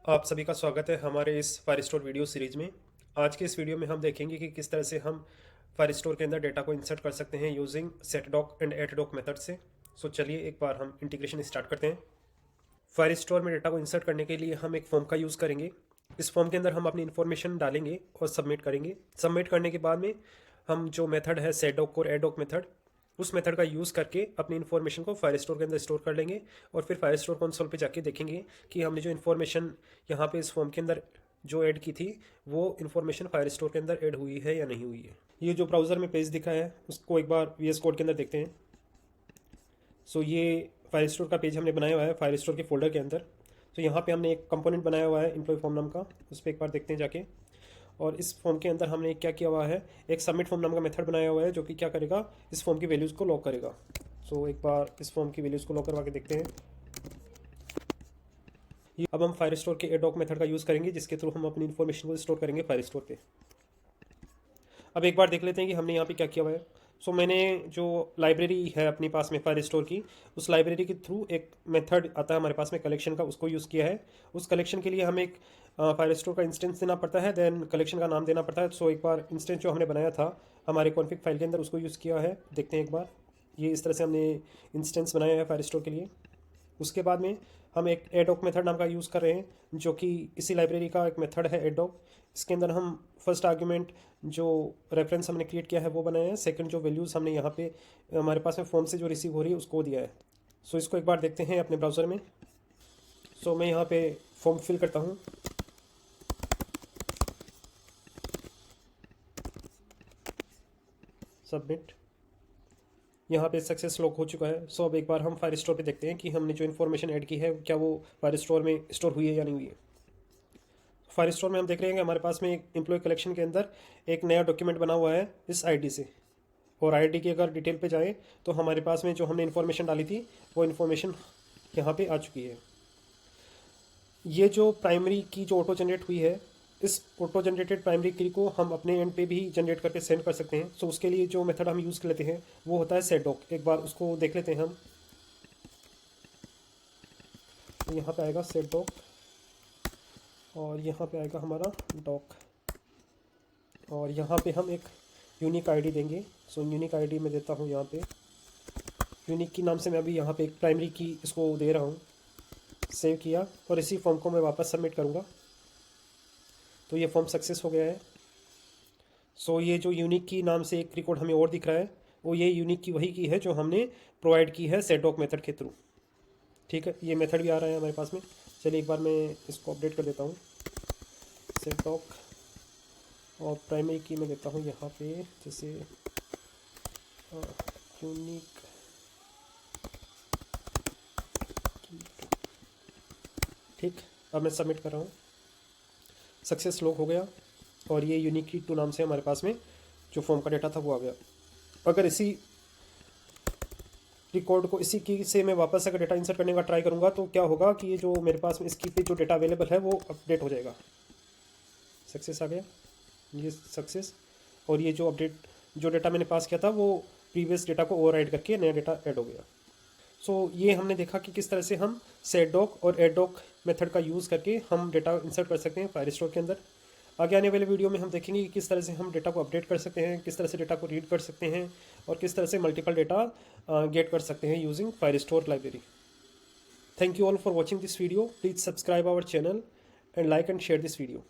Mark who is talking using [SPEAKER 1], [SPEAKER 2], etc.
[SPEAKER 1] आप सभी का स्वागत है हमारे इस फायरस्टोर वीडियो सीरीज में। आज के इस वीडियो में हम देखेंगे कि किस तरह से हम फायरस्टोर के अंदर डेटा को इंसर्ट कर सकते हैं यूजिंग सेटडॉक एंड एटडॉक मेथड से। चलिए एक बार हम इंटीग्रेशन स्टार्ट करते हैं। फायरस्टोर में डेटा को इंसर्ट करने के लिए हम एक फॉर्म का यूज़ करेंगे। इस फॉर्म के अंदर हम अपनी इन्फॉर्मेशन डालेंगे और सबमिट करेंगे। सबमिट करने के बाद में हम जो मेथड है सेटडॉक और एडडॉक मेथड, उस मेथड का यूज़ करके अपनी इन्फॉर्मेशन को फायरस्टोर के अंदर स्टोर कर लेंगे और फिर फायरस्टोर कंसोल पे जाके देखेंगे कि हमने जो इन्फॉर्मेशन यहाँ पे इस फॉर्म के अंदर जो ऐड की थी वो इन्फॉर्मेशन फायरस्टोर के अंदर ऐड हुई है या नहीं हुई है। ये जो ब्राउज़र में पेज दिखा है उसको एक बार VS कोड के अंदर देखते हैं। ये फायरस्टोर का पेज हमने बनाया हुआ है फायरस्टोर के फोल्डर के अंदर। यहाँ पे हमने एक कंपोनेंट बनाया हुआ है एम्प्लॉय फॉर्म नाम का, उस पर एक बार देखते हैं जाके। और इस फॉर्म के अंदर हमने क्या किया हुआ है, एक सबमिट फॉर्म नाम का मेथड बनाया हुआ है जो कि क्या करेगा, इस फॉर्म की वैल्यूज़ को लॉक करेगा। एक बार इस फॉर्म की वैल्यूज़ को लॉक करवा के देखते हैं। अब हम फायरस्टोर के एडॉक मेथड का यूज़ करेंगे जिसके थ्रू हम अपनी इन्फॉर्मेशन को स्टोर करेंगे फायरस्टोर पे। अब एक बार देख लेते हैं कि हमने यहाँ पे क्या किया हुआ है। मैंने जो लाइब्रेरी है अपने पास में फायरस्टोर की, उस लाइब्रेरी के थ्रू एक मेथड आता है हमारे पास में कलेक्शन का, उसको यूज़ किया है। उस कलेक्शन के लिए हमें एक फायरस्टोर का इंस्टेंस देना पड़ता है, देन कलेक्शन का नाम देना पड़ता है। एक बार इंस्टेंस जो हमने बनाया था हमारे कॉन्फिग फाइल के अंदर, उसको यूज़ किया है। देखते हैं एक बार, ये इस तरह से हमने इंस्टेंस बनाया है फायरस्टोर के लिए। उसके बाद में हम एक एडॉक मेथड नाम का यूज़ कर रहे हैं जो कि इसी लाइब्रेरी का एक मेथड है एडॉक। इसके अंदर हम फर्स्ट आर्ग्यूमेंट जो रेफरेंस हमने क्रिएट किया है वो बनाया है। सेकंड जो वैल्यूज़ हमने यहाँ पे हमारे पास में फॉर्म से जो रिसीव हो रही है उसको दिया है। इसको एक बार देखते हैं अपने ब्राउज़र में। मैं यहाँ पे फॉर्म फिल करता हूँ। सबमिट, यहाँ पे सक्सेस लॉक हो चुका है। अब एक बार हम फायरस्टोर पे देखते हैं कि हमने जो इन्फॉर्मेशन ऐड की है क्या वो फायरस्टोर में स्टोर हुई है या नहीं हुई है। फायरस्टोर में हम देख रहे हैं कि हमारे पास में एक एम्प्लॉय कलेक्शन के अंदर एक नया डॉक्यूमेंट बना हुआ है इस आईडी से। और आईडी की अगर डिटेल पे जाए तो हमारे पास में जो हमने इन्फॉर्मेशन डाली थी वो इन्फॉर्मेशन यहाँ पे आ चुकी है। ये जो प्राइमरी की जो ऑटो जनरेट हुई है, इस ऑटो जनरेटेड प्राइमरी की को हम अपने एंड पे भी जनरेट करके सेंड कर सकते हैं। उसके लिए जो मेथड हम यूज़ कर लेते हैं वो होता है सेटडॉक। एक बार उसको देख लेते हैं हम। यहाँ पे आएगा सेटडॉक और यहाँ पे आएगा हमारा डॉक, और यहाँ पे हम एक यूनिक आईडी देंगे। यूनिक आईडी मैं देता हूँ यहाँ पे, यूनिक की नाम से मैं अभी यहाँ पे एक प्राइमरी की इसको दे रहा हूँ। सेव किया और इसी फॉर्म को मैं वापस सबमिट करूँगा तो ये फॉर्म सक्सेस हो गया है। ये जो यूनिक की नाम से एक रिकॉर्ड हमें और दिख रहा है वो ये यूनिक की वही की है जो हमने प्रोवाइड की है सेटडॉक मेथड के थ्रू। ठीक है, ये मेथड भी आ रहा है हमारे पास में। चलिए एक बार मैं इसको अपडेट कर देता हूँ। सेटडॉक और प्राइमरी की मैं देता हूँ यहाँ पे जैसे यूनिक की। ठीक, अब मैं सबमिट कर रहा हूँ। सक्सेस लॉक हो गया और ये यूनिक की 2 नाम से हमारे पास में जो फॉर्म का डेटा था वो आ गया। अगर इसी रिकॉर्ड को इसी की से मैं वापस अगर डेटा इंसर्ट करने का ट्राई करूँगा तो क्या होगा कि ये जो मेरे पास में इसकी पे जो डेटा अवेलेबल है वो अपडेट हो जाएगा। सक्सेस आ गया, ये सक्सेस। और ये जो अपडेट जो डेटा मैंने पास किया था वो प्रीवियस डेटा को ओवरराइड करके नया डेटा ऐड हो गया। ये हमने देखा कि किस तरह से हम सेटडॉक और एडडॉक मेथड का यूज़ करके हम डेटा इंसर्ट कर सकते हैं फायरस्टोर के अंदर। आगे आने वाले वीडियो में हम देखेंगे कि किस तरह से हम डेटा को अपडेट कर सकते हैं, किस तरह से डेटा को रीड कर सकते हैं और किस तरह से मल्टीपल डेटा गेट कर सकते हैं using Firestore library. Thank you all for watching this video. Please subscribe our channel and like and share this video.